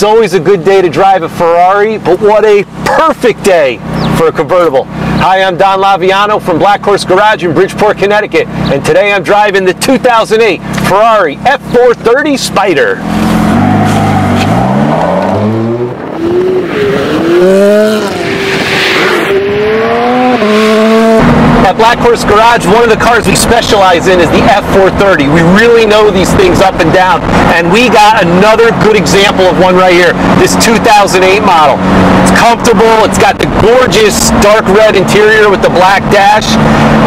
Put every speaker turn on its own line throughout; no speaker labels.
It's always a good day to drive a Ferrari, but what a perfect day for a convertible. Hi, I'm Don Laviano from Black Horse Garage in Bridgeport, Connecticut, and today I'm driving the 2008 Ferrari F430 Spider. At Black Horse Garage, one of the cars we specialize in is the F430. We really know these things up and down, and we got another good example of one right here, this 2008 model. It's comfortable, it's got the gorgeous dark red interior with the black dash.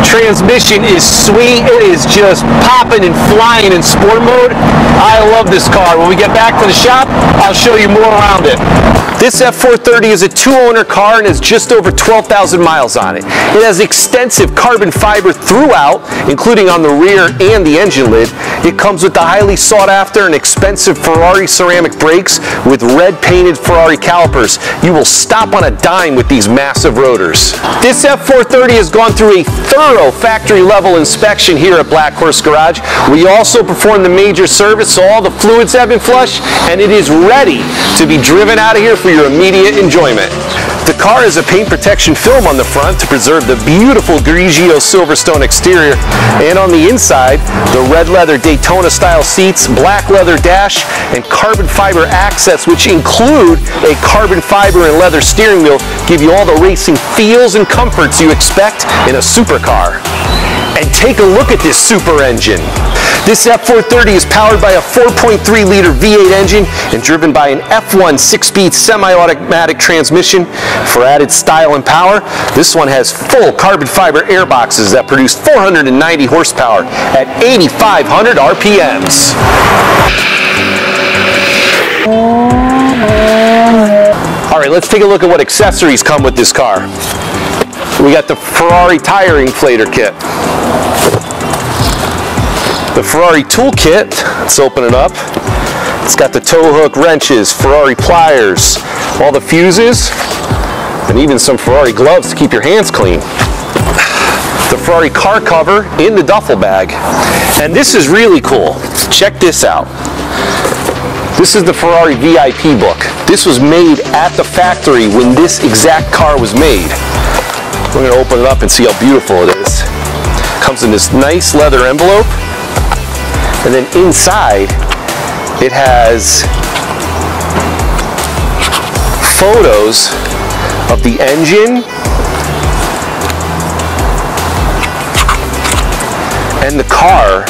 Transmission is sweet, it is just popping and flying in sport mode. I love this car. When we get back to the shop, I'll show you more around it. This F430 is a two-owner car and has just over 12,000 miles on it. It has extensive carbon fiber throughout, including on the rear and the engine lid. It comes with the highly sought after and expensive Ferrari ceramic brakes with red painted Ferrari calipers. You will stop on a dime with these massive rotors. This F430 has gone through a thorough factory level inspection here at Black Horse Garage. We also perform the major service, so all the fluids have been flushed and it is ready to be driven out of here for your immediate enjoyment. The car has a paint protection film on the front to preserve the beautiful Grigio Silverstone exterior, and on the inside, the red leather Daytona style seats, black leather dash, and carbon fiber accents, which include a carbon fiber and leather steering wheel, give you all the racing feels and comforts you expect in a supercar. And take a look at this super engine. This F430 is powered by a 4.3-liter V8 engine and driven by an F1 6-speed semi-automatic transmission. For added style and power, this one has full carbon fiber air boxes that produce 490 horsepower at 8,500 RPMs. All right, let's take a look at what accessories come with this car. We got the Ferrari tire inflator kit. The Ferrari tool kit, let's open it up. It's got the tow hook, wrenches, Ferrari pliers, all the fuses, and even some Ferrari gloves to keep your hands clean. The Ferrari car cover in the duffel bag. And this is really cool. Check this out. This is the Ferrari VIP book. This was made at the factory when this exact car was made. We're going to open it up and see how beautiful it is. Comes in this nice leather envelope, and then inside it has photos of the engine and the car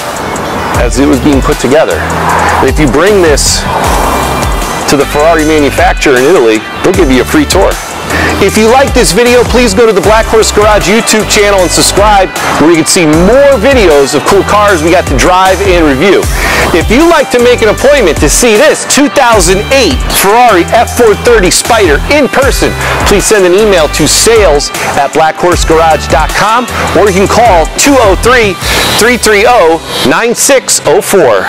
as it was being put together. And if you bring this to the Ferrari manufacturer in Italy, they'll give you a free tour. If you like this video, please go to the Black Horse Garage YouTube channel and subscribe, where you can see more videos of cool cars we got to drive and review. If you'd like to make an appointment to see this 2008 Ferrari F430 Spider in person, please send an email to sales@blackhorsegarage.com, or you can call 203-330-9604.